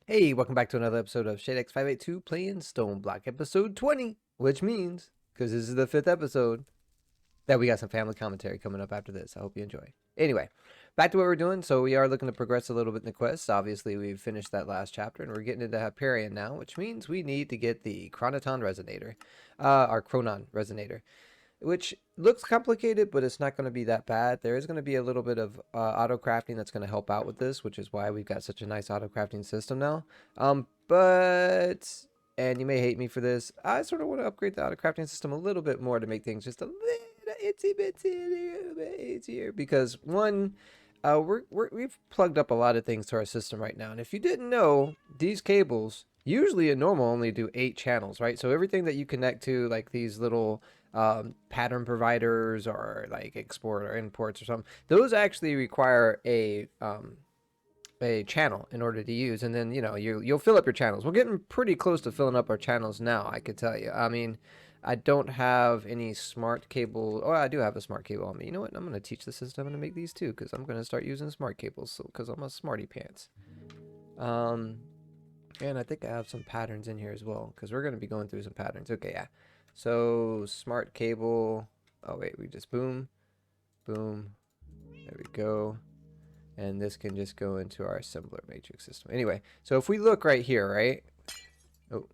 Hey, welcome back to another episode of Shadex582 playing Stoneblock, episode 20, which means, because this is the 5th episode, that we got some family commentary coming up after this. I hope you enjoy. Anyway, back to what we're doing. So we are looking to progress a little bit in the quest. Obviously, we've finished that last chapter, and we're getting into Hyperion now, which means we need to get the Chronoton Resonator, our Chronon Resonator, which looks complicated, but it's not going to be that bad. There is going to be a little bit of auto crafting that's going to help out with this, which is why we've got such a nice auto crafting system now. But and you may hate me for this, I sort of want to upgrade the auto crafting system a little bit more to make things just a little bit easier. Because one, we've plugged up a lot of things to our system right now, and if you didn't know, these cables usually in normal only do 8 channels, right? So everything that you connect to, like these little pattern providers or like export or imports or something, those actually require a channel in order to use, and then you'll fill up your channels. We're getting pretty close to filling up our channels now, I could tell you. I mean, I don't have any smart cable. Oh, I do have a smart cable on me. You know what? I'm going to teach the system. I'm going to make these too, because I'm going to start using smart cables, so because I'm a smarty pants. And I think I have some patterns in here as well, because we're going to be going through some patterns. Okay, yeah. So smart cable. Oh wait, we just boom, boom. There we go. And this can just go into our assembler matrix system. Anyway, so if we look right here, right? Oh,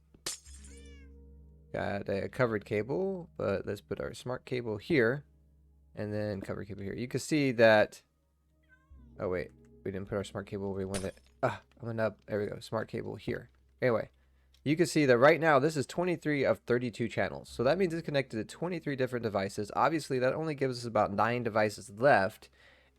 got a covered cable, but let's put our smart cable here, and then covered cable here. You can see that. Oh wait, we didn't put our smart cable where we wanted it. I'm gonna. There we go. Smart cable here. Anyway, you can see that right now this is 23 of 32 channels. So that means it's connected to 23 different devices. Obviously, that only gives us about 9 devices left.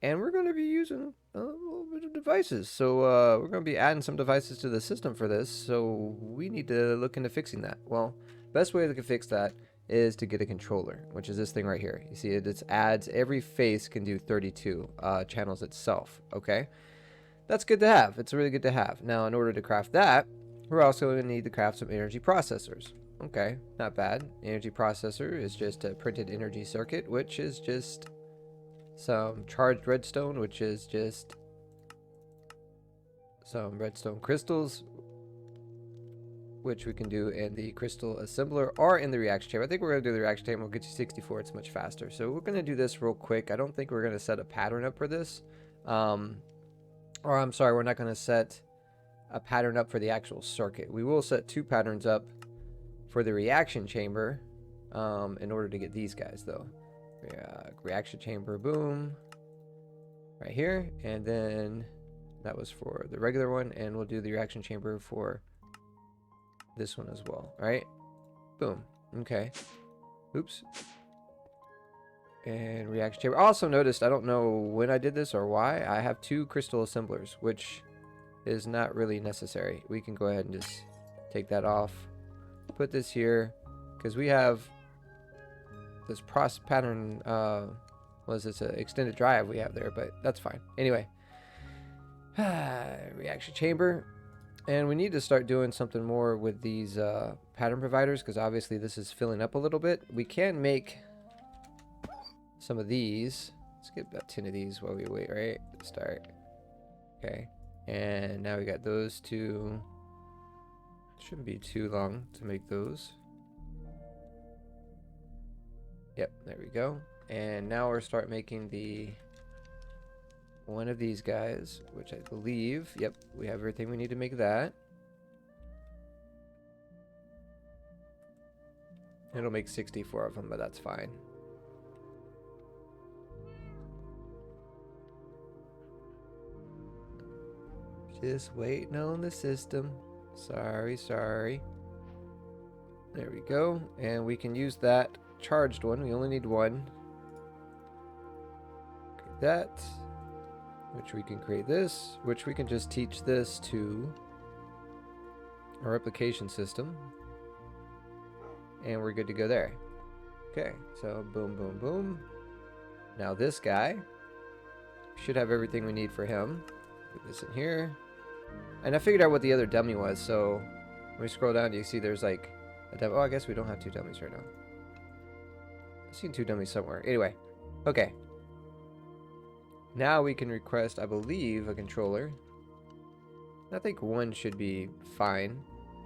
And we're going to be using a little bit of devices. So we're going to be adding some devices to the system for this. So we need to look into fixing that. Well, best way to fix that is to get a controller, which is this thing right here. You see it just adds, every face can do 32 channels itself. Okay, that's good to have. It's really good to have. Now, in order to craft that, we're also going to need to craft some energy processors. Okay, not bad. Energy processor is just a printed energy circuit, which is just some charged redstone, which is just some redstone crystals, which we can do in the crystal assembler or in the reaction chamber. I think we're going to do the reaction chamber. We'll get you 64. It's much faster. So we're going to do this real quick. I don't think we're going to set a pattern up for this. Or I'm sorry, we're not going to set a pattern up for the actual circuit. We will set 2 patterns up for the reaction chamber in order to get these guys, though. Reaction chamber, boom, right here, and then that was for the regular one, and we'll do the reaction chamber for this one as well. All right, boom. Okay, oops. And reaction chamber. Also noticed, I don't know when I did this or why, I have 2 crystal assemblers, which is not really necessary. We can go ahead and just take that off, put this here, because we have this pattern was this an extended drive we have there, but that's fine. Anyway, reaction chamber, and we need to start doing something more with these pattern providers, because obviously this is filling up a little bit. We can make some of these. Let's get about 10 of these while we wait, right? Start. Okay, and now we got those 2. Shouldn't be too long to make those. Yep, there we go. And now we're start making the one of these guys, which I believe, yep, we have everything we need to make that. It'll make 64 of them, but that's fine. Just waiting on the system. Sorry. There we go. And we can use that charged one. We only need 1. Create that. Which we can create this. Which we can just teach this to our replication system. And we're good to go there. Okay, so boom, boom, boom. Now this guy should have everything we need for him. Put this in here. And I figured out what the other dummy was, so when we scroll down, you see there's like a dummy. Oh, I guess we don't have 2 dummies right now. I've seen 2 dummies somewhere. Anyway, okay. Now we can request, I believe, a controller. I think 1 should be fine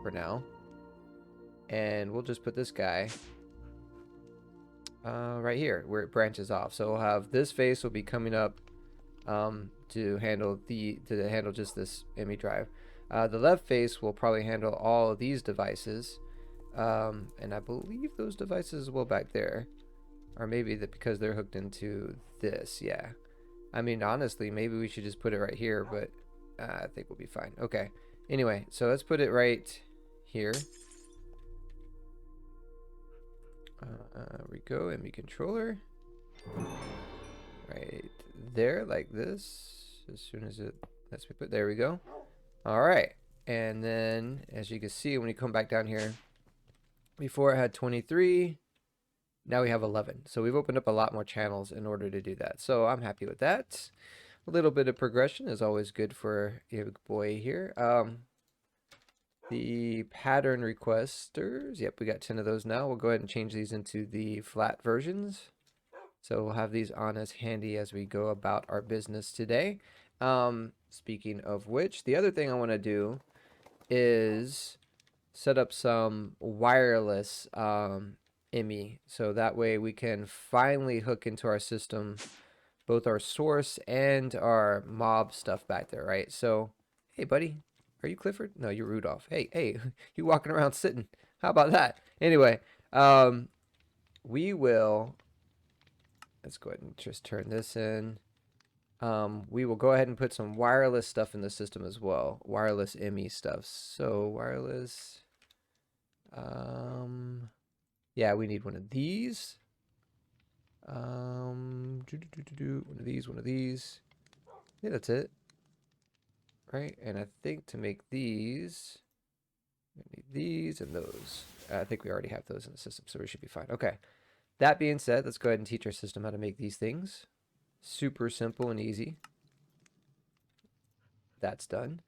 for now. And we'll just put this guy right here where it branches off. So we'll have this face will be coming up to handle just this ME drive. The left face will probably handle all of these devices, and I believe those devices will back there, or maybe that because they're hooked into this. Yeah, I mean honestly, maybe we should just put it right here, but I think we'll be fine. Okay. Anyway, so let's put it right here. We go ME controller right there, like this. As soon as it lets me put, there we go. All right, and then as you can see, when you come back down here, before it had 23, now we have 11. So we've opened up a lot more channels in order to do that. So I'm happy with that. A little bit of progression is always good for a boy here. The pattern requesters, yep, we got 10 of those now. We'll go ahead and change these into the flat versions. So we'll have these on as handy as we go about our business today. Speaking of which, the other thing I want to do is set up some wireless ME, so that way we can finally hook into our system both our source and our mob stuff back there, right? So, hey buddy, are you Clifford? No, you're Rudolph. Hey, you walking around sitting. How about that? Anyway, we will, let's go ahead and just turn this in. We will go ahead and put some wireless stuff in the system as well. Wireless ME stuff. So wireless, yeah, we need one of these. One of these. Yeah, that's it. Right, and I think to make these, we need these and those. I think we already have those in the system, so we should be fine. Okay. That being said, let's go ahead and teach our system how to make these things. Super simple and easy. That's done.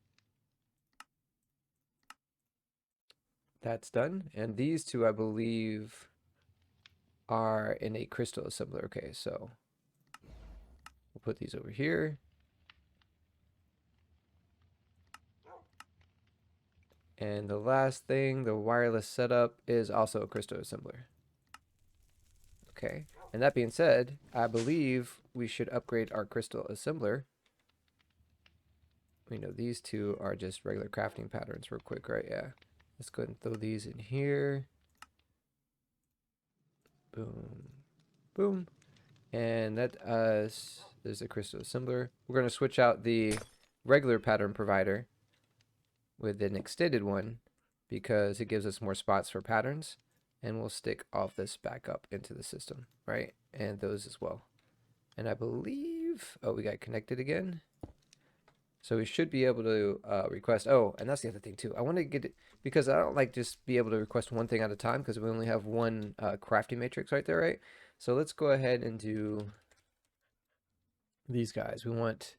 That's done. And these two, I believe, are in a crystal assembler. Okay, so we'll put these over here. And the last thing, the wireless setup, is also a crystal assembler. Okay, and that being said, I believe we should upgrade our crystal assembler. We know these two are just regular crafting patterns real quick, right? Yeah. Let's go ahead and throw these in here. Boom. Boom. And that there's a crystal assembler. We're going to switch out the regular pattern provider with an extended one because it gives us more spots for patterns. And we'll stick all of this back up into the system, right? And those as well. And I believe, oh, we got connected again. So we should be able to request, oh, and that's the other thing too. I want to get it, because I don't like just be able to request one thing at a time because we only have one crafting matrix right there, right? So let's go ahead and do these guys. We want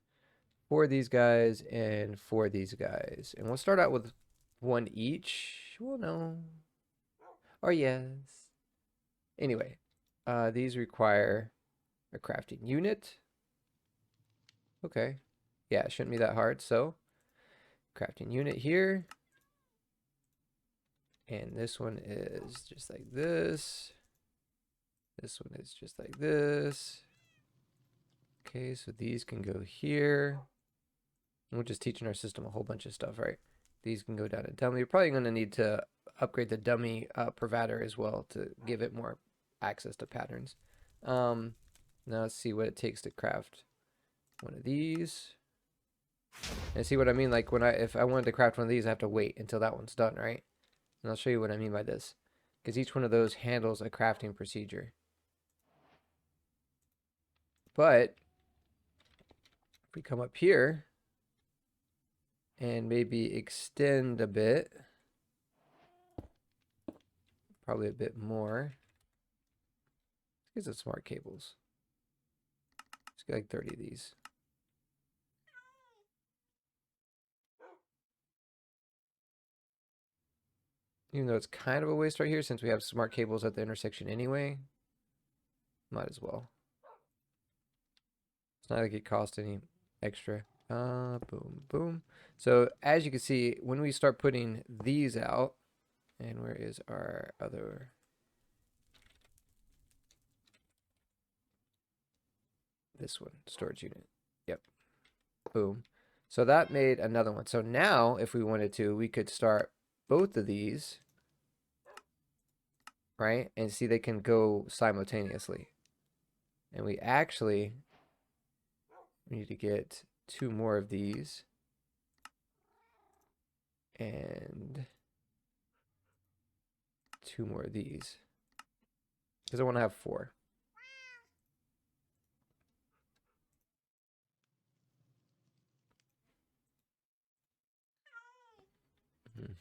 4 of these guys and 4 of these guys. And we'll start out with 1 each. Well, no. Or yes. Anyway, these require a crafting unit. Okay. Yeah, it shouldn't be that hard. So, crafting unit here. And this one is just like this. This one is just like this. Okay, so these can go here. And we're just teaching our system a whole bunch of stuff, right? These can go down to dummy. You're probably going to need to upgrade the dummy provider as well to give it more access to patterns. Now let's see what it takes to craft one of these. And see what I mean? Like if I wanted to craft one of these, I have to wait until that one's done, right? And I'll show you what I mean by this. Because each one of those handles a crafting procedure. But if we come up here and maybe extend a bit, probably a bit more. Let's get some smart cables. Let's get like 30 of these. Even though it's kind of a waste right here since we have smart cables at the intersection anyway. Might as well. It's not like it costs any extra. Boom, boom. So as you can see, when we start putting these out, and where is our other? This one, storage unit. Yep. Boom. So that made another one. So now, if we wanted to, we could start both of these, right? And see they can go simultaneously. And we actually need to get 2 more of these. And 2 more of these. Because I want to have 4.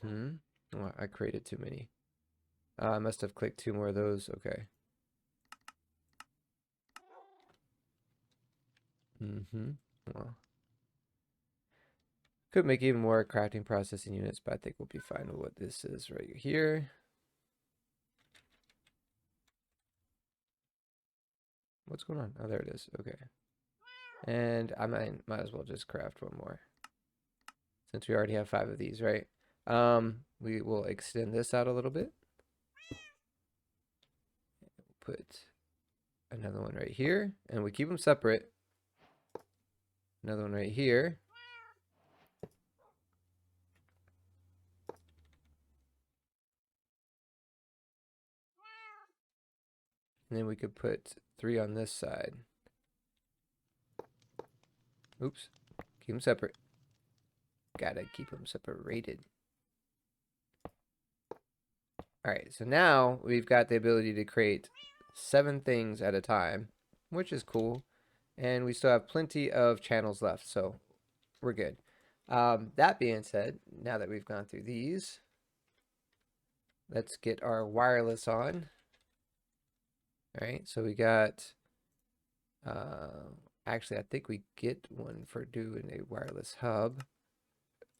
Oh, I created too many. I must have clicked 2 more of those. Okay. Well, could make even more crafting processing units, but I think we'll be fine with what this is right here. What's going on? Oh, there it is. Okay. And I might as well just craft 1 more. Since we already have 5 of these, right? We will extend this out a little bit. Put another one right here. And we keep them separate. Another one right here. And then we could put 3 on this side. Oops. Keep them separate. Gotta keep them separated. Alright, so now we've got the ability to create 7 things at a time, which is cool. And we still have plenty of channels left, so we're good. That being said, now that we've gone through these, let's get our wireless on. Alright, so we got, actually I think we get one for doing a wireless hub.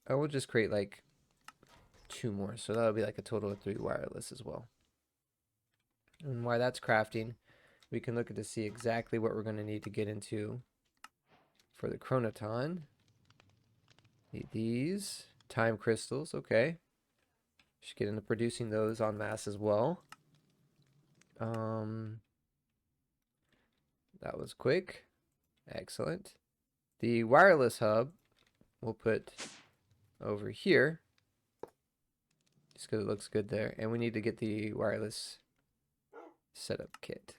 I will just create like 2 more, so that'll be like a total of 3 wireless as well. And while that's crafting, we can look at to see exactly what we're going to need to get into for the chronoton. Need these time crystals. Okay, should get into producing those en masse as well. That was quick. Excellent. The wireless hub we'll put over here just because it looks good there, and we need to get the wireless setup kit.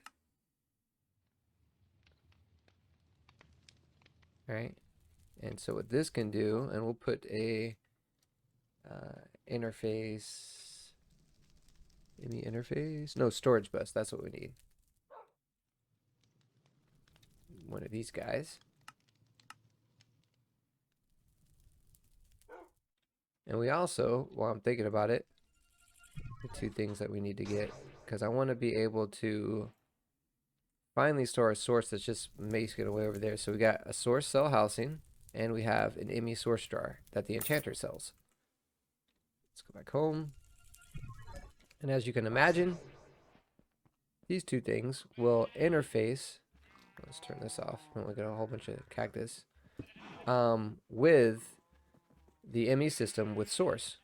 All right, and so what this can do, and we'll put a interface, any interface, no, storage bus, that's what we need. One of these guys. And we also, while I'm thinking about it, the 2 things that we need to get, because I want to be able to finally store a source that's just making away over there. So we got a source cell housing, and we have an ME source jar that the enchanter sells. Let's go back home. And as you can imagine, these 2 things will interface. Let's turn this off. I don't look at a whole bunch of cactus. With the ME system with source,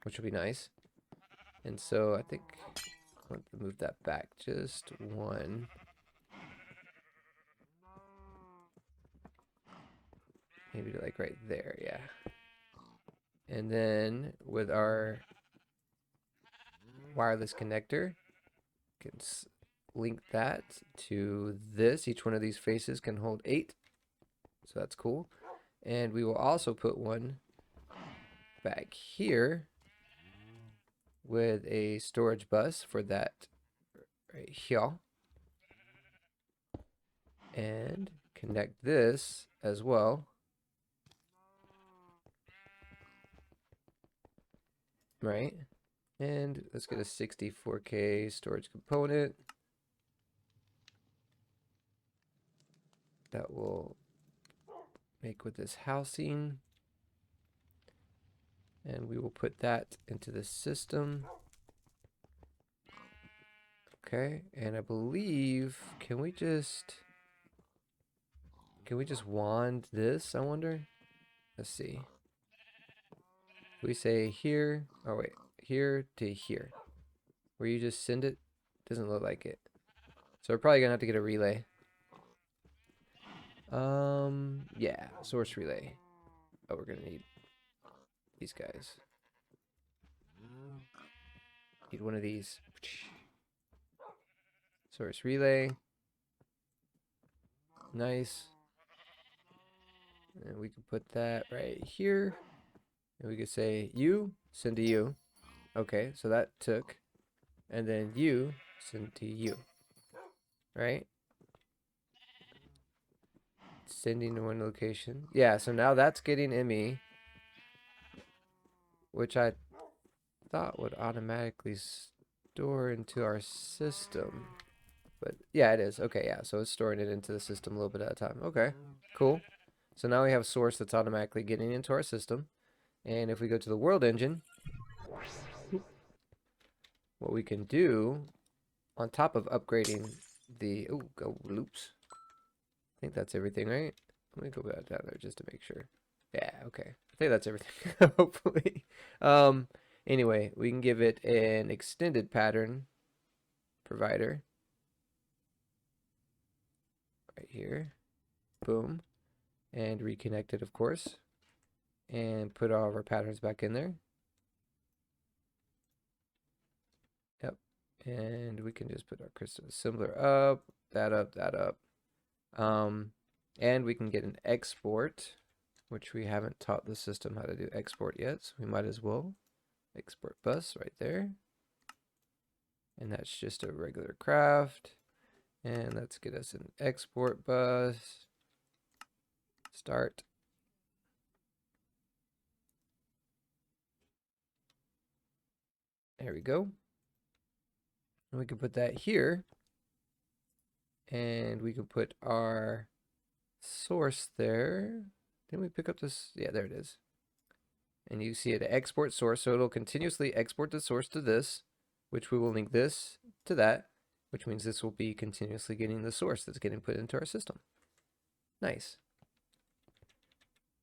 which will be nice. And so I think I want to move that back just 1. Maybe like right there, yeah. And then with our wireless connector, can link that to this. Each one of these faces can hold 8. So that's cool. And we will also put one back here with a storage bus for that right here. And connect this as well. Right? And let's get a 64K storage component. That will make with this housing. And we will put that into the system. Okay, and I believe, can Can we just wand this, I wonder? Let's see. If we say here, oh wait, here to here. Where you just send it, doesn't look like it. So we're probably gonna have to get a relay. Yeah, source relay. Oh, we're gonna need these guys. Need one of these. Source relay. Nice. And we can put that right here. And we could say you, send to you. Okay, so that took. And then you, send to you. Right? Sending to one location. Yeah, so now that's getting ME. Which I thought would automatically store into our system. But yeah, it is. Okay, yeah, so it's storing it into the system a little bit at a time. Okay, cool. So now we have a source that's automatically getting into our system. And if we go to the world engine, what we can do on top of upgrading the, oh, go loops. I think that's everything, right? Let me go back down there just to make sure. Yeah, okay. I think that's everything, hopefully. Anyway, we can give it an extended pattern provider. Right here. Boom. And reconnect it, of course. And put all of our patterns back in there. Yep. And we can just put our crystal assembler up, that up, that up. And we can get an export, which we haven't taught the system how to do export yet, so we might as well. Export bus right there. And that's just a regular craft. And let's get us an export bus. Start. There we go. And we can put that here. And we can put our source there. Didn't we pick up this? Yeah, there it is. And you see it export source, so it'll continuously export the source to this, which we will link this to that, which means this will be continuously getting the source that's getting put into our system. Nice.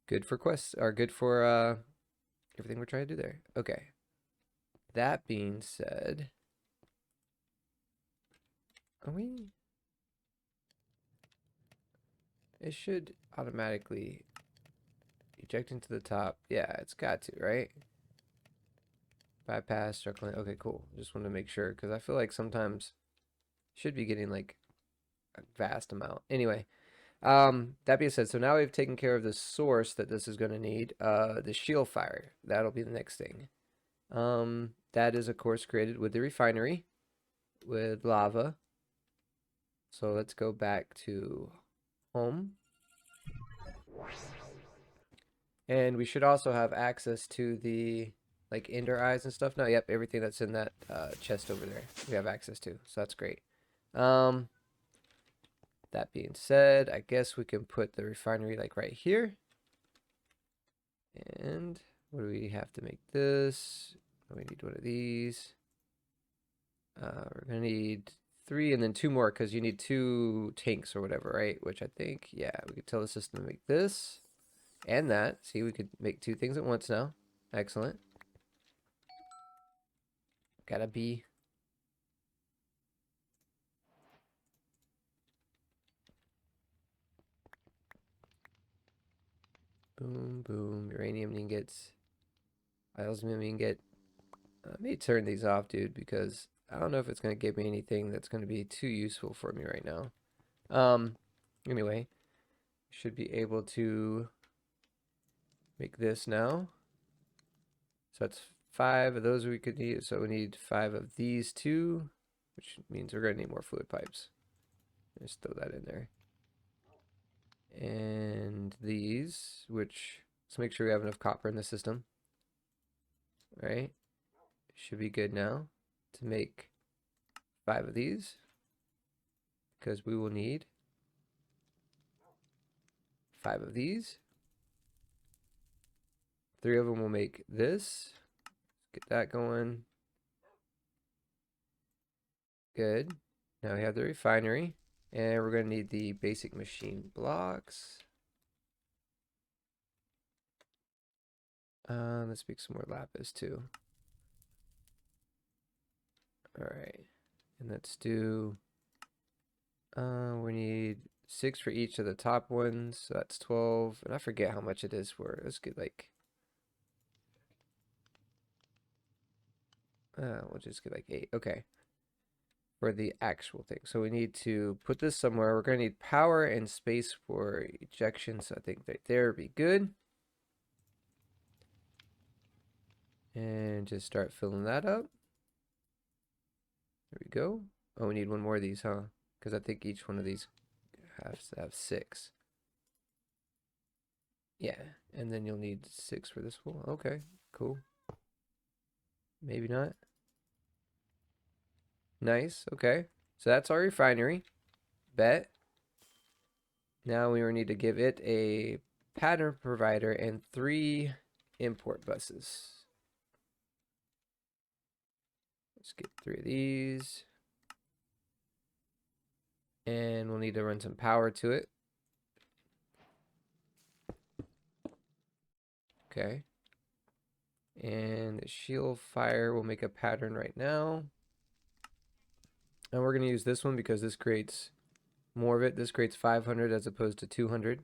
Good for quests, or good for everything we're trying to do there. Okay. That being said, are we? It should automatically eject into the top. Yeah, it's got to, right? Bypass, circling. Okay, cool. Just wanted to make sure, because I feel like sometimes should be getting like a vast amount. Anyway, that being said, so now we've taken care of the source that this is going to need. The shield fire. That'll be the next thing. That is, of course, created with the refinery, with lava. So let's go back to home. And we should also have access to the like ender eyes and stuff. No, yep, everything that's in that chest over there we have access to. So that's great. That being said, I guess we can put the refinery like right here. And what do we have to make this? We need one of these. We're gonna need 3 and then 2 more because you need 2 tanks or whatever, right? Which I think, yeah, we could tell the system to make this and that. See, we could make 2 things at once now. Excellent. Gotta be. Boom, boom. Uranium ingots. Osmium ingot. Let me turn these off, dude, because I don't know if it's going to give me anything that's going to be too useful for me right now. Anyway, should be able to make this now. So that's 5 of those we could need. So we need 5 of these too, which means we're going to need more fluid pipes. Just throw that in there. And these, which, let's make sure we have enough copper in the system. Right? Should be good now to make 5 of these, because we will need 5 of these. 3 of them will make this. Get that going. Good. Now we have the refinery. And we're going to need the basic machine blocks. Let's make some more lapis too. Alright. And let's do, we need 6 for each of the top ones. So that's 12. And I forget how much it is for. Let's get like, we'll just get like 8. Okay. For the actual thing. So we need to put this somewhere. We're going to need power and space for ejection. So I think right there would be good. And just start filling that up. There we go. Oh, we need one more of these, huh? Because I think each one of these has to have 6. Yeah, and then you'll need 6 for this one. Okay, cool. Maybe not. Nice, okay. So that's our refinery. Bet. Now we need to give it a pattern provider and 3 import buses. Let's get 3 of these. And we'll need to run some power to it. Okay. And the shield fire will make a pattern right now. And we're going to use this one because this creates more of it. This creates 500 as opposed to 200.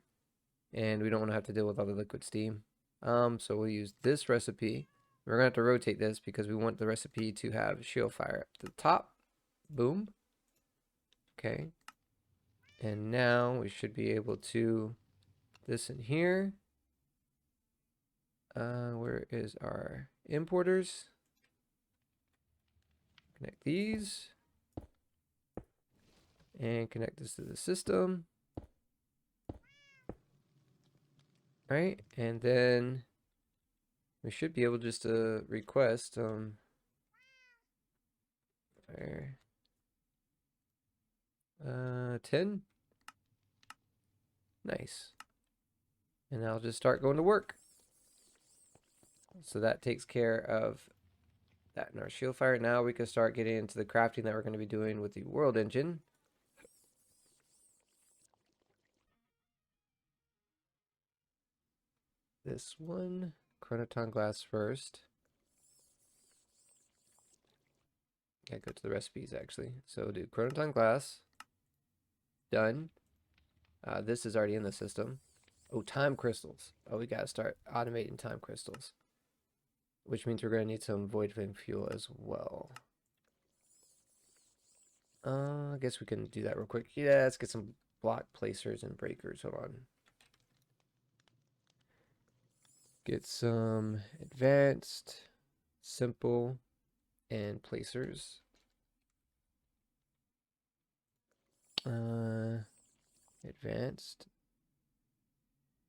And we don't want to have to deal with all the liquid steam. So we'll use this recipe. We're going to have to rotate this because we want the recipe to have shield fire at the top. Boom. Okay. And now we should be able to this in here. Where is our importers? Connect these. And connect this to the system. Right, and then we should be able just to request fire 10. Nice. And I'll just start going to work. So that takes care of that in our shield fire. Now we can start getting into the crafting that we're going to be doing with the world engine. This one, chronoton glass first. Gotta go to the recipes actually. So do chronoton glass. Done. This is already in the system. Oh, time crystals. Oh, we gotta start automating time crystals. Which means we're gonna need some void flame fuel as well. I guess we can do that real quick. Yeah, let's get some block placers and breakers. Hold on. Get some advanced, simple, and placers. Advanced,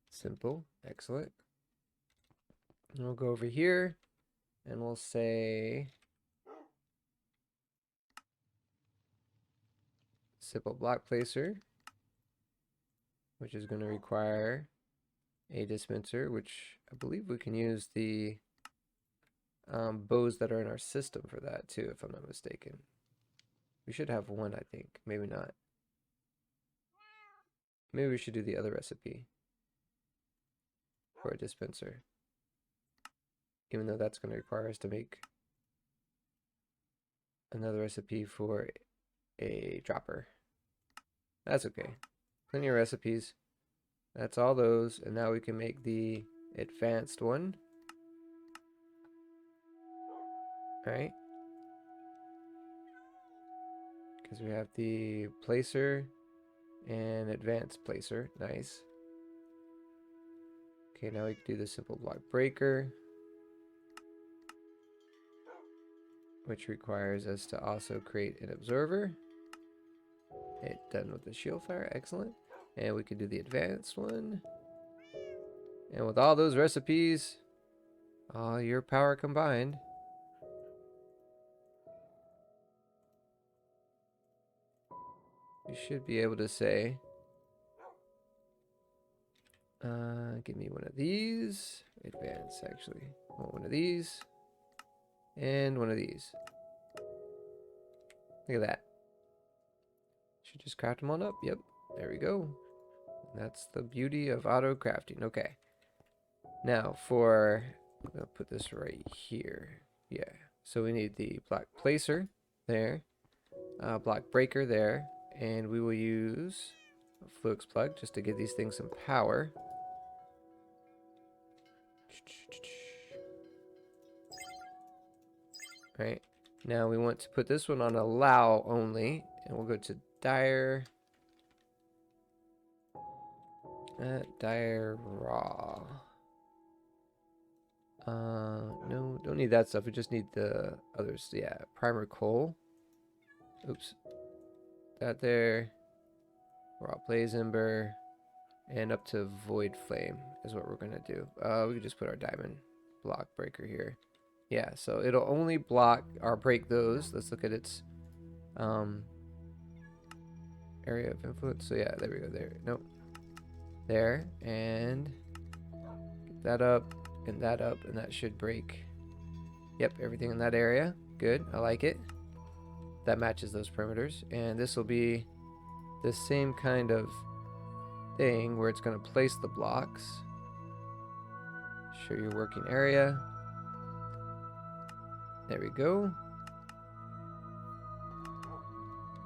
simple, excellent. And we'll go over here and we'll say simple block placer, which is going to require a dispenser, which I believe we can use the bows that are in our system for that too, if I'm not mistaken. We should have one, I think. Maybe not. Maybe we should do the other recipe for a dispenser. Even though that's going to require us to make another recipe for a dropper. That's okay. Plenty of recipes. That's all those. And now we can make the advanced one. Alright. Because we have the placer and advanced placer. Nice. Okay, now we can do the simple block breaker, which requires us to also create an observer. It done with the shield fire, excellent. And we can do the advanced one. And with all those recipes, all your power combined, you should be able to say, give me one of these. Advanced, actually. I want one of these. And one of these. Look at that. Should just craft them all up. Yep, there we go. That's the beauty of auto crafting. Okay. Now for, I'm gonna put this right here. Yeah. So we need the block placer there, block breaker there, and we will use a flux plug just to give these things some power. Right. Now we want to put this one on allow only, and we'll go to dire. Dire raw. No, don't need that stuff. We just need the others. Yeah, primer coal. Oops. That there. Raw blaze ember. And up to void flame is what we're gonna do. We could just put our diamond block breaker here. Yeah, so it'll only block or break those. Let's look at its area of influence. So yeah, there we go. There. Nope. There. And get that up. And that up, and that should break. Yep, everything in that area. Good, I like it. That matches those perimeters. And this will be the same kind of thing where it's going to place the blocks. Show your working area. There we go.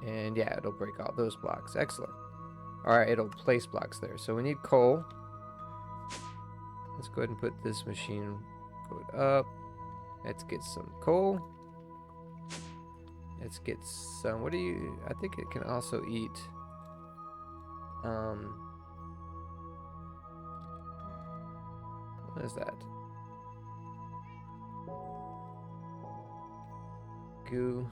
And yeah, it'll break all those blocks. Excellent. Alright, it'll place blocks there. So we need coal. Let's go ahead and put this machine code up. Let's get some coal. Let's get some, what do you, I think it can also eat, what is that? Goo.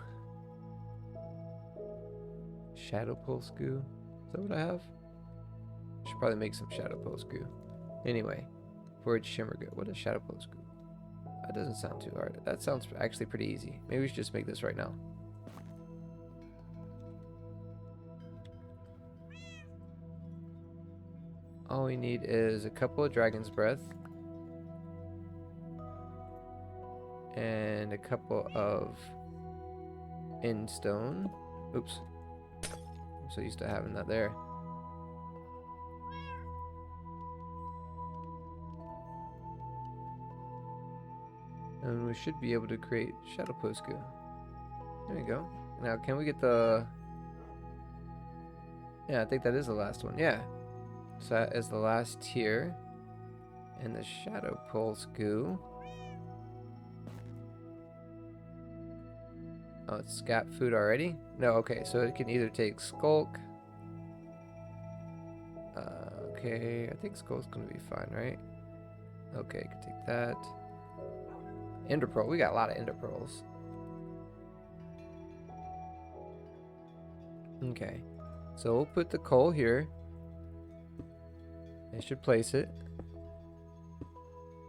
Shadow pulse goo. Is that what I have? I should probably make some shadow pulse goo. Anyway, forage shimmer goo. What is shadow pulse goo? That doesn't sound too hard. That sounds actually pretty easy. Maybe we should just make this right now. All we need is a couple of dragon's breath and a couple of end stone. Oops. I'm so used to having that there. And we should be able to create shadow post goo. There we go. Now, can we get the... Yeah, I think that is the last one. Yeah. So that is the last tier. And the shadow pulse goo. Oh, it's scat food already? No, okay. So it can either take skulk. Okay, I think skulk's gonna be fine, right? Okay, can take that. Ender pearl. We got a lot of ender pearls. Okay. So we'll put the coal here. It should place it.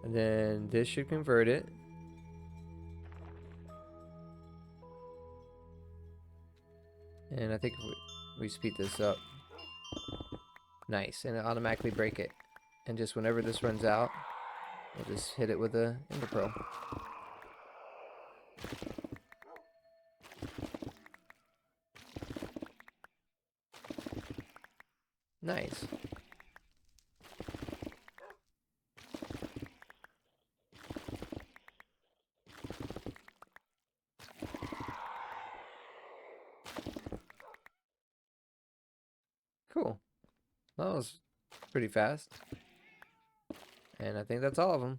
And then this should convert it. And I think if we speed this up. Nice. And it automatically break it. And just whenever this runs out, we'll just hit it with a ender pearl. Nice. Cool. That was pretty fast. And I think that's all of them.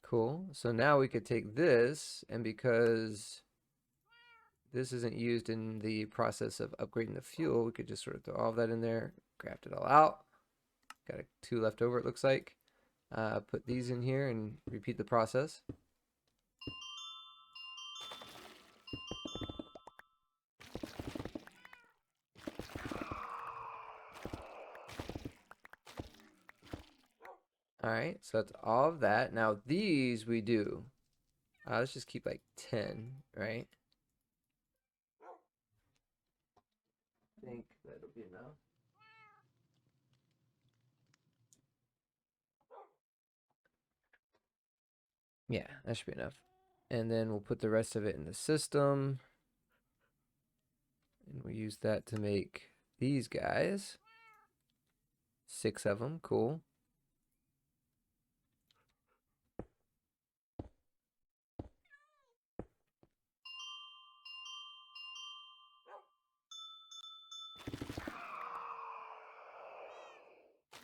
Cool. So now we could take this, and because this isn't used in the process of upgrading the fuel, we could just sort of throw all of that in there, craft it all out. Got 2 left over, it looks like. Put these in here and repeat the process. Alright, so that's all of that. Now these we do. Let's just keep like 10, right? I think that'll be enough. Yeah, that should be enough. And then we'll put the rest of it in the system. And we use that to make these guys. 6 of them, cool.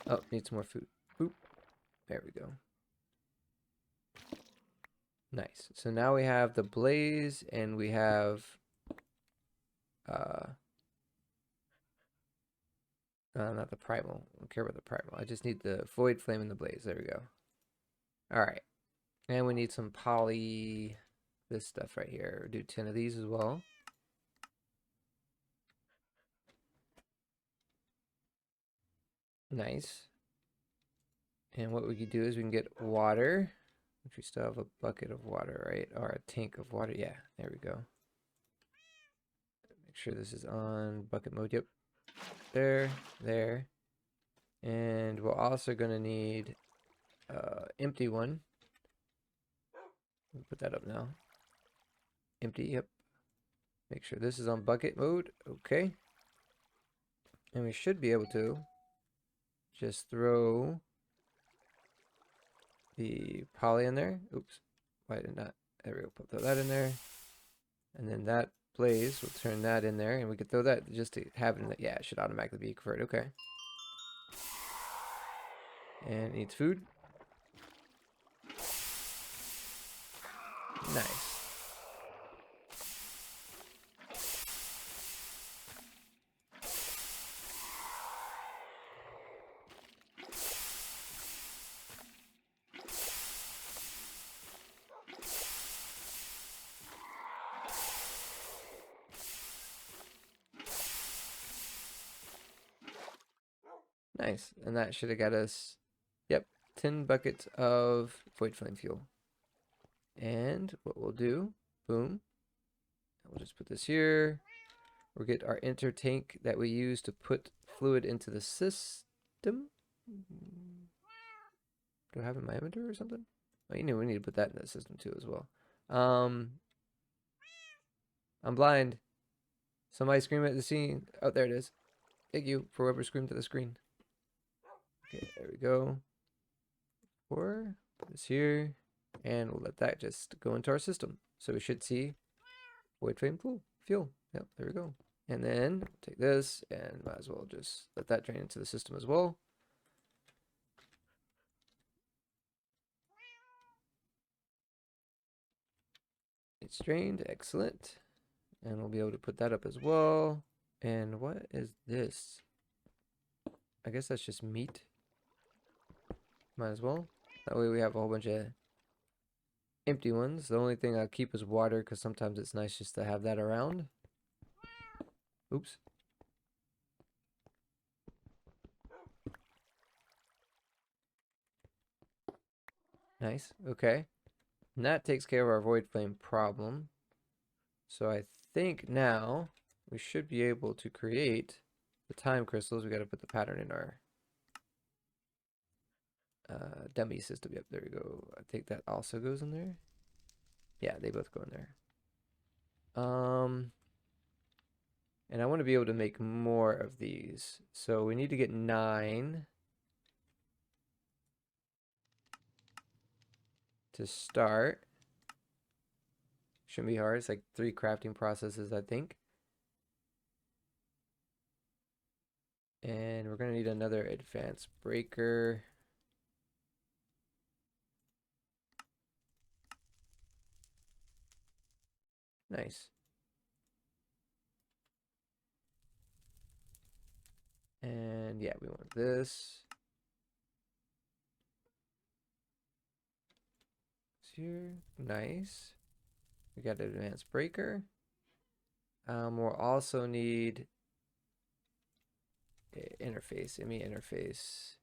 Oh, need some more food. Boop. There we go. Nice. So now we have the blaze and we have not the primal. I don't care about the primal. I just need the void flame and the blaze. There we go. All right. And we need some poly, this stuff right here. We'll do 10 of these as well. Nice. And what we could do is we can get water, which we still have a bucket of water, right? Or a tank of water. Yeah, there we go. Make sure this is on bucket mode. Yep. There. And we're also going to need empty one. We'll put that up now. Empty, yep. Make sure this is on bucket mode. Okay. And we should be able to just throw the poly in there. Oops. Why did not? There we go. Put that in there. And then that blaze, we'll turn that in there. And we could throw that just to have it in the, yeah, it should automatically be converted. Okay. And it needs food. Nice. Nice. And that should have got us, yep, 10 buckets of void flame fuel. And what we'll do, boom, we'll just put this here. We'll get our enter tank that we use to put fluid into the system. Do I have it in my inventory or something? Oh, you know, we need to put that in the system too as well. I'm blind. Somebody scream at the scene. Oh, there it is. Thank you for whoever screamed to the screen. Okay, there we go. Put this here. And we'll let that just go into our system. So we should see void flame fuel. Yep, there we go. And then take this and might as well just let that drain into the system as well. It's drained, excellent. And we'll be able to put that up as well. And what is this? I guess that's just meat. Might as well. That way we have a whole bunch of empty ones. The only thing I'll keep is water because sometimes it's nice just to have that around. Oops. Nice. Okay. And that takes care of our void flame problem. So I think now we should be able to create the time crystals. We got to put the pattern in our dummy system. Yep, there we go. I think that also goes in there. Yeah, they both go in there. And I want to be able to make more of these. So we need to get 9 to start. Shouldn't be hard. It's like 3 crafting processes, I think. And we're going to need another advanced breaker. Nice. And yeah, we want this. Here. Nice. We got an advanced breaker. We'll also need interface, ME interface.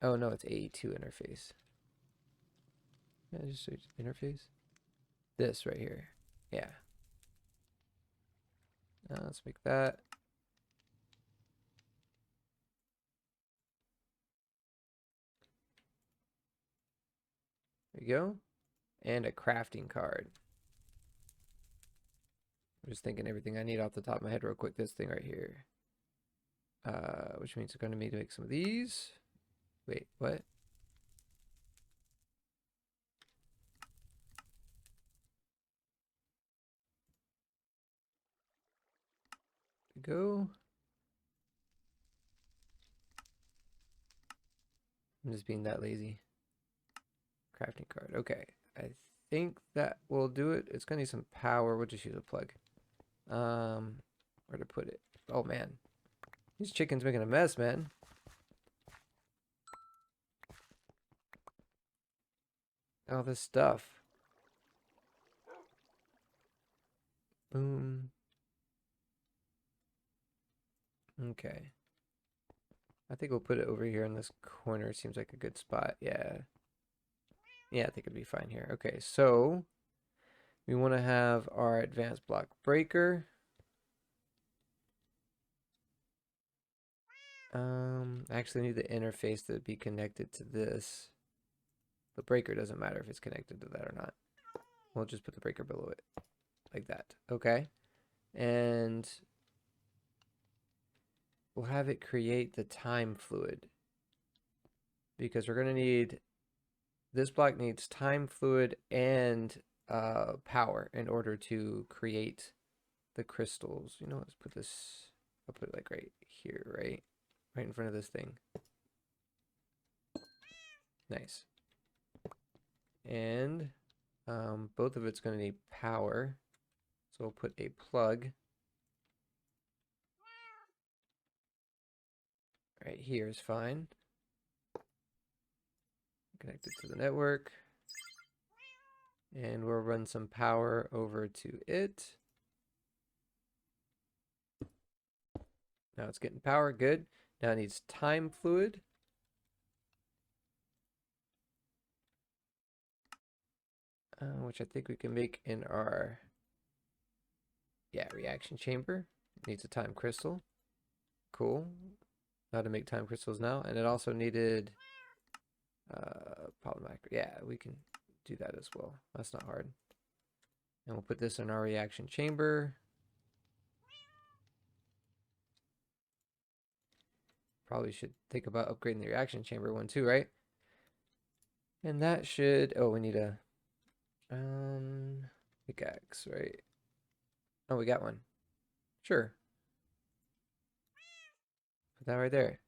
Oh no, it's AE2 interface. Yeah, just interface. This right here. Yeah. Let's make that. There you go. and a crafting card. I'm just thinking everything I need off the top of my head real quick. This thing right here. Which means it's going to need to make some of these. Wait, what? Go. I'm just being that lazy. Crafting card. Okay. I think that will do it. It's going to need some power. We'll just use a plug. Where to put it? Oh, man. These chickens making a mess, man. All this stuff. Boom. Okay. I think we'll put it over here in this corner. Seems like a good spot. Yeah. Yeah, I think it'd be fine here. Okay, so we want to have our advanced block breaker. I actually need the interface to be connected to this. The breaker doesn't matter if it's connected to that or not. We'll just put the breaker below it. Like that. Okay. And we'll have it create the time fluid. Because we're going to need... This block needs time fluid and power in order to create the crystals. You know, let's put this... I'll put it like right here, right? Right in front of this thing. Nice. And both of it's going to need power. So we'll put a plug right here is fine. Connect it to the network. And we'll run some power over to it. Now it's getting power, good. Now it needs time fluid. Which I think we can make in our, reaction chamber. It needs a time crystal. Cool. How to make time crystals now. And it also needed polymath. Yeah, we can do that as well. That's not hard. And we'll put this in our reaction chamber. Probably should think about upgrading the reaction chamber one too, right? And that should, oh, we need a pickaxe, right? Oh, we got one. Sure. Put that right there.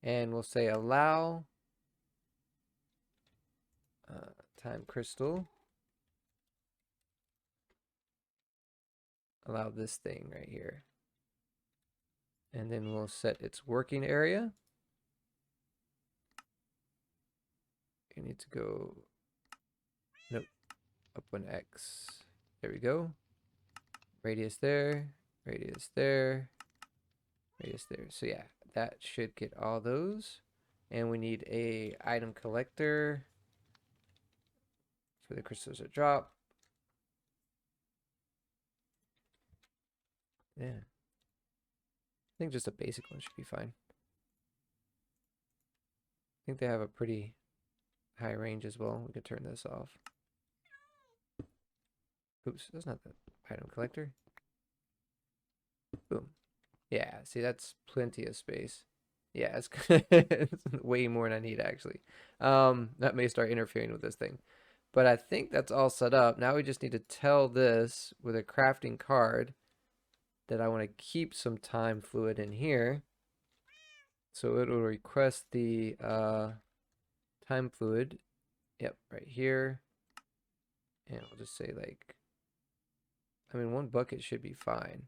And we'll say allow time crystal. Allow this thing right here. And then we'll set its working area. You need to go, nope, up 1x. There we go. Radius there, radius there, radius there. So yeah, that should get all those. And we need a item collector for the crystals that drop. Yeah. I think just a basic one should be fine. I think they have a pretty high range as well. We could turn this off. Oops, that's not the item collector. Boom. Yeah, see, that's plenty of space. Yeah, it's, it's way more than I need, actually. That may start interfering with this thing. But I think that's all set up. Now we just need to tell this with a crafting card that I want to keep some time fluid in here. So it will request the time fluid. Yep, right here. And I'll just say like, I mean, 1 bucket should be fine.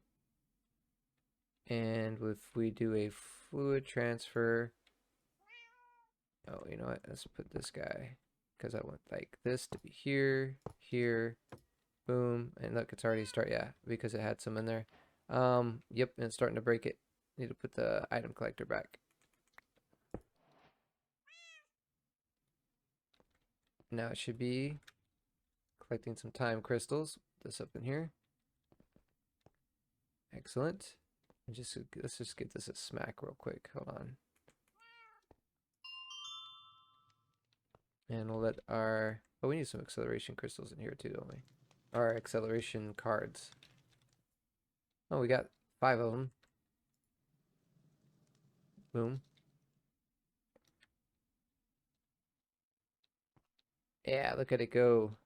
And if we do a fluid transfer, oh, you know what? Let's put this guy, because I want like this to be here, here, boom, and look, it's already because it had some in there. Yep, and it's starting to break it. Need to put the item collector back. Now it should be collecting some time crystals. Put this up in here. Excellent. And let's just get this a smack real quick. Hold on. And we'll let our Oh, we need some acceleration crystals in here too, don't we? Or acceleration cards. Oh, we got 5 of them. Boom. Yeah, look at it go.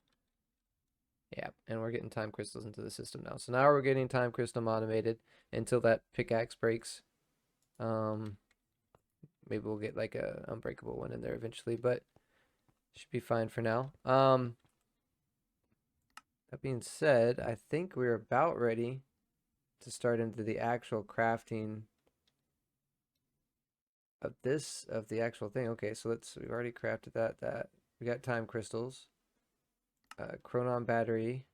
Yeah, and we're getting time crystals into the system now. So now we're getting time crystal automated until that pickaxe breaks. Maybe we'll get like a unbreakable one in there eventually, but should be fine for now. That being said, I think we're about ready to start into the actual crafting of the actual thing. Okay, so we've already crafted that. We got time crystals. Chronon battery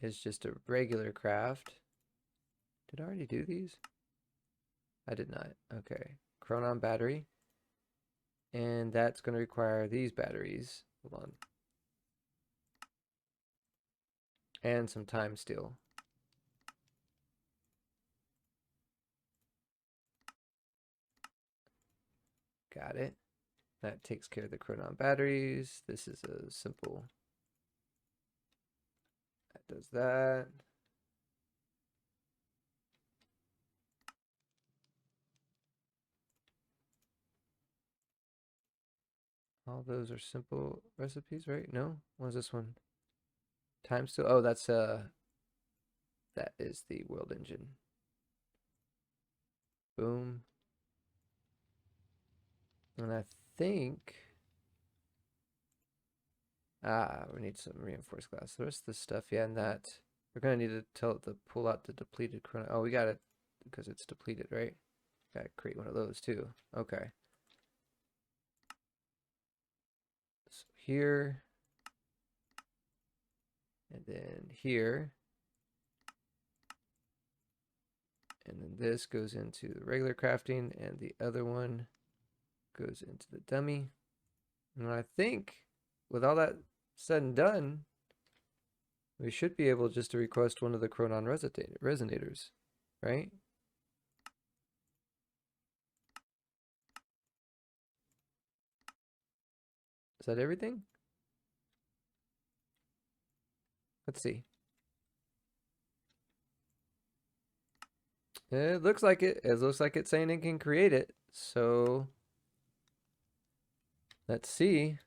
is just a regular craft. Did I already do these? I did not. Okay. Chronon battery. And that's going to require these batteries. Hold on. And some time steel. Got it. That takes care of the chronon batteries. This is a simple. That does that. All those are simple recipes, right? No? What is this one? Time steel. Oh, that is the world engine. Boom. And I think we need some reinforced glass. The rest of the stuff, yeah, and that we're gonna need to tell it to pull out the depleted chrono. Oh, we got it because it's depleted, right? Gotta create one of those too. Okay. So here, and then here, and then this goes into the regular crafting, and the other one goes into the dummy. And I think with all that said and done, we should be able just to request one of the chronon resonators, right? Is that everything? Let's see. It looks like it. It looks like it's saying it can create it. So let's see.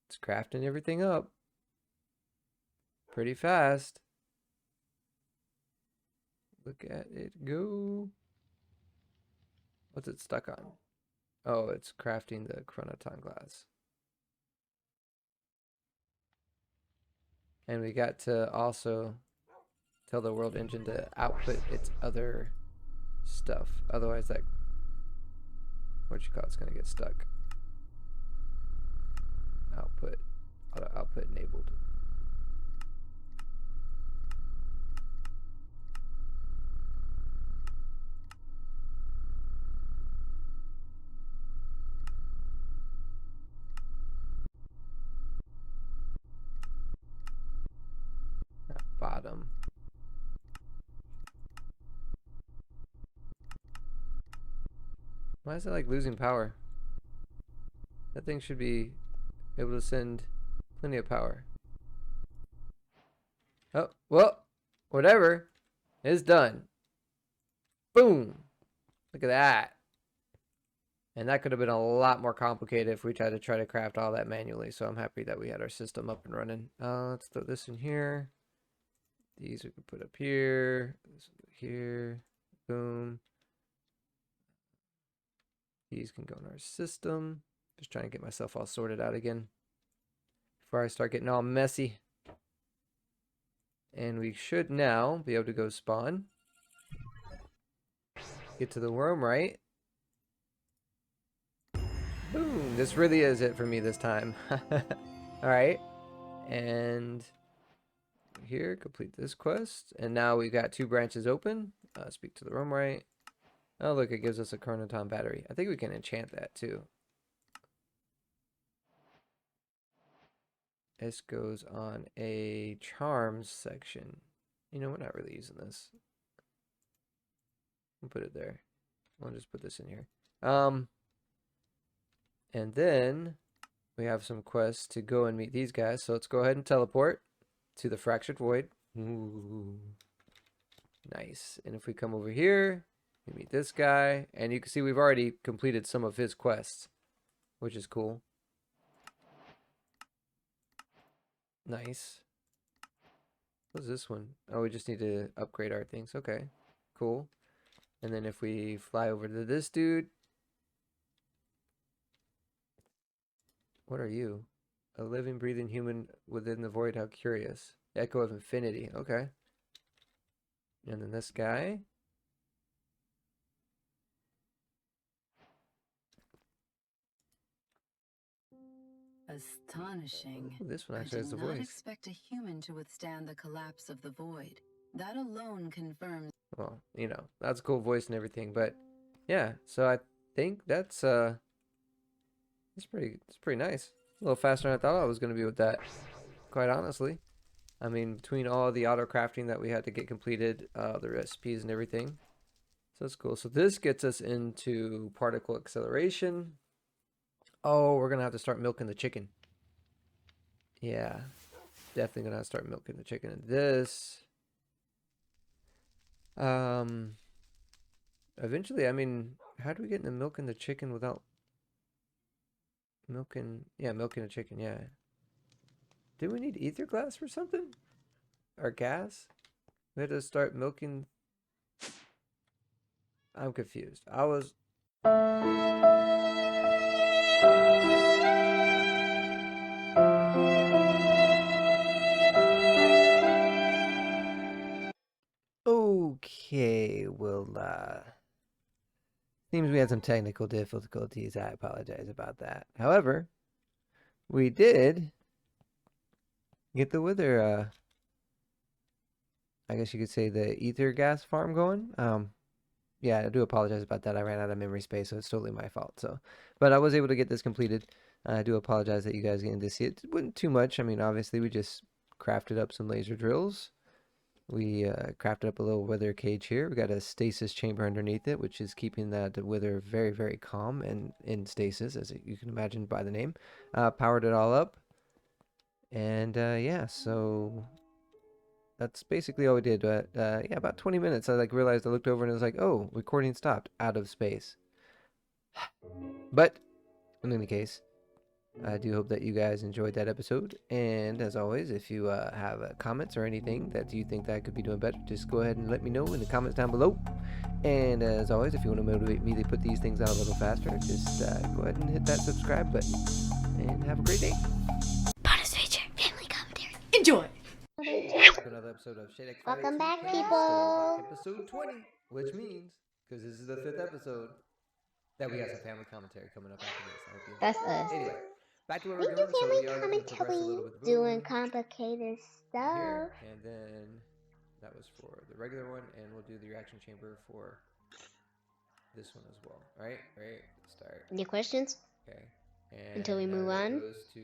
It's crafting everything up pretty fast. Look at it go. What's it stuck on? Oh, it's crafting the chronoton glass. And we got to also tell the world engine to output its other stuff. Otherwise that, it's gonna get stuck. Output, auto output enabled. Bottom. Why is it like losing power? That thing should be able to send plenty of power. Oh, well, whatever. It's done. Boom. Look at that. And that could have been a lot more complicated if we tried to craft all that manually. So I'm happy that we had our system up and running. Let's throw this in here. These we can put up here. This here. Boom. These can go in our system. Just trying to get myself all sorted out again before I start getting all messy. And we should now be able to go spawn. Get to the worm, right? Boom. This really is it for me this time. Alright. And here, complete this quest. And now we've got 2 branches open. Speak to the room, right? Oh, look, it gives us a chronoton battery. I think we can enchant that too. This goes on a charms section. You know, we're not really using this. We'll put it there. We'll just put this in here. And then we have some quests to go and meet these guys. So let's go ahead and teleport to the Fractured Void. Ooh, nice. And if we come over here, we meet this guy. And you can see we've already completed some of his quests, which is cool. Nice. What's this one? Oh, we just need to upgrade our things. Okay, cool. And then if we fly over to this dude. What are you? A living, breathing human within the void. How curious. Echo of infinity. Okay. And then this guy. Astonishing. Ooh, this one I actually has did the not voice. expect a human to withstand the collapse of the void. That alone confirms. Well, you know, that's a cool voice and everything, but yeah, so I think that's pretty nice. A little faster than I thought I was gonna be with that, quite honestly. I mean, between all the auto crafting that we had to get completed, the recipes and everything. So that's cool. So this gets us into particle acceleration. Oh, we're gonna have to start milking the chicken. Yeah, definitely gonna have to start milking the chicken in this. Eventually, I mean, how do we get into milking the chicken without milking? Yeah, milking a chicken. Yeah. Do we need ether glass for something? Or gas? We had to start milking. I'm confused. I was. Okay, well, seems we had some technical difficulties. I apologize about that. However, we did get the wither, I guess you could say the ether gas farm going. Yeah, I do apologize about that. I ran out of memory space, so it's totally my fault. So, but I was able to get this completed. I do apologize that you guys getting to see it. It wasn't too much. I mean, obviously, we just crafted up some laser drills. We crafted up a little wither cage here. We got a stasis chamber underneath it, which is keeping that wither very, very calm and in stasis, as you can imagine by the name. Powered it all up. And yeah, so that's basically all we did. But yeah, about 20 minutes. I realized I looked over and it was like, oh, recording stopped out of space. But in any case, I do hope that you guys enjoyed that episode. And as always, if you have comments or anything that you think that I could be doing better, just go ahead and let me know in the comments down below. And as always, if you want to motivate me to put these things out a little faster, just go ahead and hit that subscribe button. And have a great day. Bonus feature, family commentary. Enjoy! To another episode of Shadex582. Welcome back, playing people. Stoneblock, episode 20. Which means, because this is the 5th episode, that we got some family commentary coming up after this. I hope you enjoy. That's us. Anyway, back to what We we're do doing. So family we are going to progress a little commentary, bit. doing complicated stuff. Here, and then that was for the regular one, and we'll do the reaction chamber for this one as well. All right, start. Any questions? Okay, and Until we move on? Goes to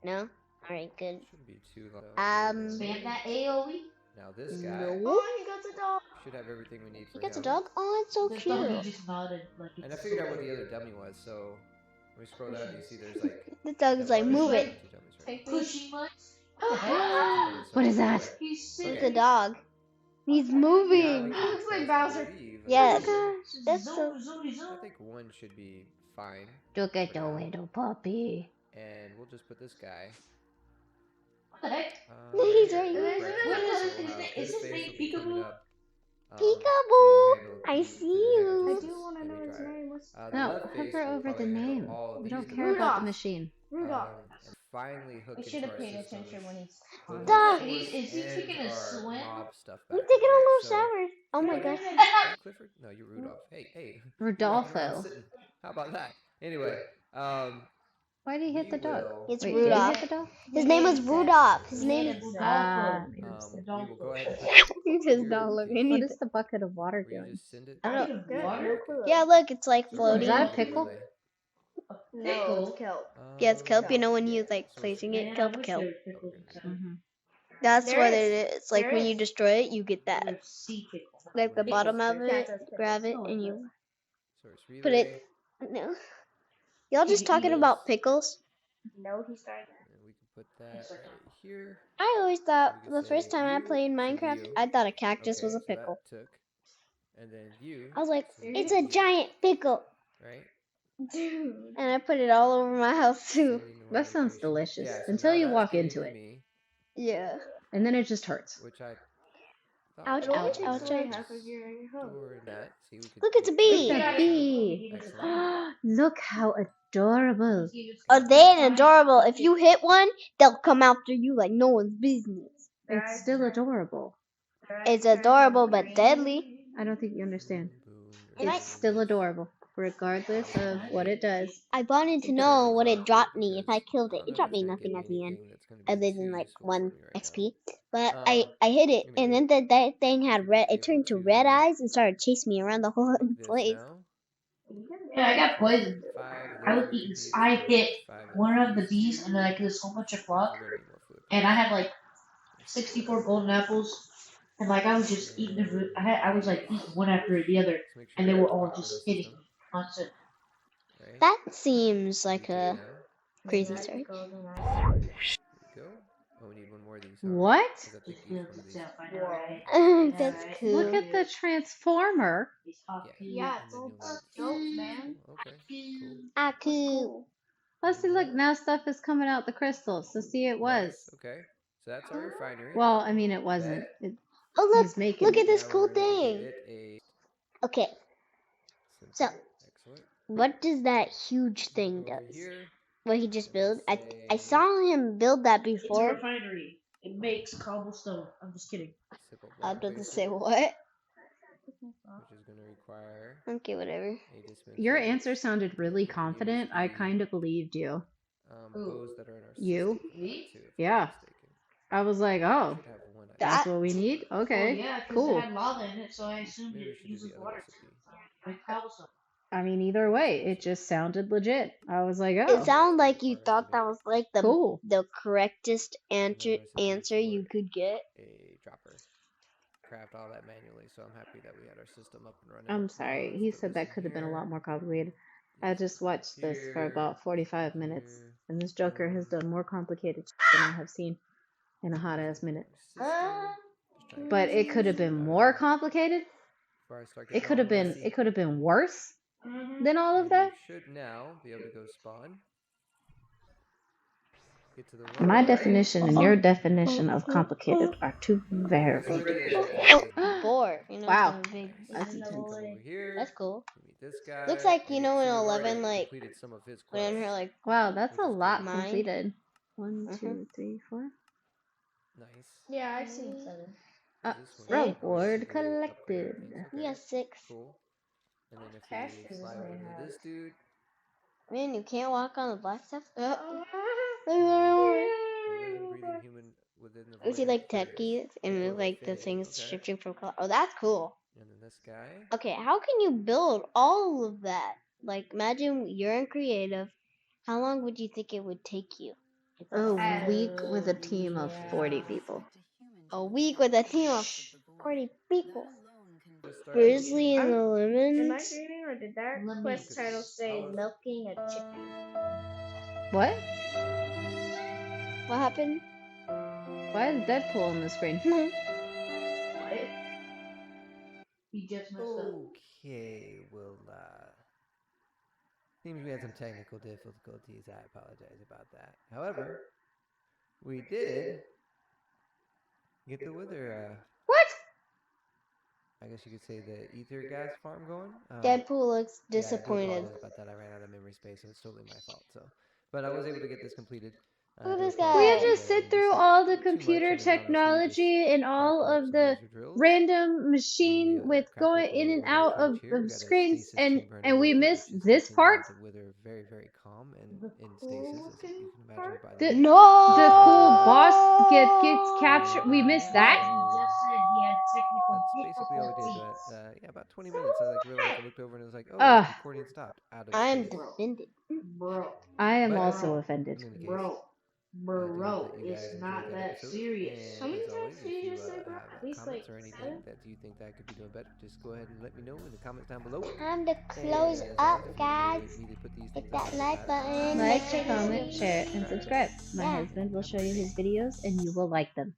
No? Alright, good. shouldn't be too long. Spam that AoE. Now this guy No. He got a dog. should have everything we need for He gets a him. dog? Oh, it's so This cute. dog just nodded like it's And I figured out what the other dummy was. So when we scroll down, you see there's like The dog is like, move it. two dummies, right? pushing much. What is that? He's It's sitting. a dog. He's Now moving. we He looks like can Bowser. leave. Yes. Zoom, That's so... zoom, zoom. I think one should be fine. Look at the little puppy. And we'll just put this guy. What the heck? He's here. right here. What is So it? we'll have Is his face name will be coming Peekaboo? up, Peekaboo! to handle I the see you. handles I do when we try it. The No, left face hover will over the probably handle name. all of We these don't as care well. about the Rudolph. machine. Rudolph. And finally hook We into should have our paid systems attention when he's the on. Stop. Nautilus Is he and taking a our swim? mob stuff I'm back taking a right? little So- shower. Oh my Clifford? gosh. Hey, Clifford? No, you're Rudolph. Hey. Rodolfo. Sitting. How about that? Anyway, Why did he hit the dog? It's Wait, Rudolph. did he hit the dog? His name is Rudolph. His name is... we will go ahead and put He's just not looking What either. is the bucket of water Will you doing? just send it? I don't know. Water? Yeah, look, it's like So floating. Is that a we'll pickle? relay. No, it's kelp. Yeah, it's kelp. You know when Yeah, you like so placing it's- it, kelp. Mm-hmm. That's There what is. it is. Like There when you is. destroy it, you get that. Sea pickle. Like the bottom of it, Pickles. grab it, and you Source relay. put it. No. Y'all just talking about pickles? No, he started. And we can put that right here. I always thought We can the first say time I view, played so Minecraft, view. I thought a cactus Okay, was a so that pickle. took. And then view. I was like, so it's a view, giant pickle. right? Dude. And I put it all over my house too. Sending to our That sounds location. delicious. Yeah, so Until now you that's walk getting into to it. me, Yeah. And then it just hurts. which I thought Ouch, It only ouch, takes ouch, away ouch. half of your health. Storing that. See, we could Look, it's a make bee. Look that at bee. Excellent. Look how adorable. Oh, they ain't adorable. If you hit one, they'll come after you like no one's business. It's still adorable. It's adorable but deadly. I don't think you understand. Boom, It's still adorable, regardless of what it does. I wanted to Turn know these what off it dropped here me if because I killed I it. don't It know dropped if me it's gonna nothing give at me the end, anything that's gonna be other too than like useful for 1 me right XP. now. But I hit it, and Anywho, then that thing had should red. be It turned to able red to eyes and started chasing me around the whole make this place. now. Yeah, I got poisoned. 5, and I those was are eating. bees, I so hit 5 of one of the these bees, two. and then I killed so much of luck, We're gonna need more food. and I had like Store 64 that. golden apples, and like I was just eating the root. I was like eating one after the other, Let's make sure and they we were got all power in just the hitting system, me constant. right? That seems We like good a now. crazy story. There we go. Oh, we need one more of these. Huh? What? 'Cause I think each one of these. I know, right? That's Right. cool. Look at the transformer. Yeah, and it's then all you'll need. dope, man. Oh, okay, cool. Aku. Let's see, look, now stuff is coming out the crystals. So see, it was. Nice. Okay, so that's our refinery. Well, I mean, it wasn't. It, Oh look! he's making Look it. at this Now cool we're gonna thing. give it a Okay, so simple. Excellent. what does that huge thing Over does? here. What he just and we'll built? I say saw him build that It's a before. refinery. It makes cobblestone. I'm just kidding. simple I block was about to facer, say what? which is gonna require Okay, whatever. a dispenser. Your which answer sounded really we can confident. use I the, kind of believed you. bows that are in our You? system for that too, if I'm Yeah. not mistaken. I was like, oh, Should have one idea. that's what we need? Okay, Well, yeah, because cool. it had lava in it, so I assumed Maybe we it should do uses the other water recipe. too. Like cobblestone. I mean, either way, it just sounded legit. I was like, It oh, sounded like you Requires thought to that make was like the cool. correctest another recipe answer you for could get. a dropper. Craft all that manually, so I'm happy that we had our system up and running. I'm sorry. Let's He put said this that in could have been a here. lot more complicated. I These just go up watched this for here, about 45 minutes, here, and this Joker has done more complicated shit than I have seen in a hot ass minute. System. Just trying to But get it could have this been out more of here complicated. before I start It getting could all have been. messy. It could have been worse than all of And that. you should now be able to go spawn. Get to the My one. definition and your definition of complicated are two very This already is different. complicated. Boar, you know, Wow. it's not a big. That's Come intense. over here. That's cool. Meet this guy. Looks like, you and know, in so we've already 11, like, completed some of his Put in quests. her like Wow, that's Which a is lot cool. Mine. completed. 1, 2, 3, 4. Nice. Yeah, I seen 7. Uh, This one here, reward basically upgrade our collected. things. we Okay, got 6. cool. And then if Cash we is fly my over to house. this dude, Man, you can't walk on the black stuff. a living, breathing human within the We void see of like Aquarius. techies and Echo it's of like the Affinity. things Okay. shifting from color. Oh, that's cool. And then this guy. Okay, how can you build all of that? Like, imagine you're in creative. How long would you think it would take you? A week with a team of 40 people. A week with a team of 40 people. Let's start Grizzly and the Am I Lemons. dreaming, or did that Let me- quest title say I'll- milking a chicken? What? What happened? Why is Deadpool on the screen? What? He just messed Oh. up. Okay, well, seems we had some technical difficulties. I apologize about that. However, we did get the wither, What? I guess you could say the ether gas farm going. Deadpool looks Yeah, I do disappointed. apologize about that. I ran out of memory space, so it's totally my fault. So, but I was able to get this completed. Look at I do this apologize We guy. have to that I sit didn't through sit all the too much, computer and then obviously technology and all crafting up of some the laser drills. random machine We, with crafted going up a in little and wither out cage here. We of got a screens stasis and chamber and we underneath it, missed which is this keeping part. the wither very, very calm and in stasis, as you can imagine by the The, name. the cool No! boss gets captured. We missed that. He just said he had technical That's basically all we did. But difficulties. yeah, about 20 minutes. I realized I looked over and it was like, oh, Ugh. recording stopped out of I'm space. defended. Bro. I am But also Bro. offended. in any case, Bro. do hope that Bro, you it's guys enjoyed not that that episode. serious. How And many as times always, did if you you just say, bro? have At least comments like or anything 7? that you think that I could be doing better, just go ahead and let me know in the comments down below. Time to And close as up, always, if you guys. wanted me to put these Hit things out that on the like side of the button. channel, Make Like, sure to comment, see. share, and subscribe. My Yeah. husband will Have a show great you day. his videos and you will like them.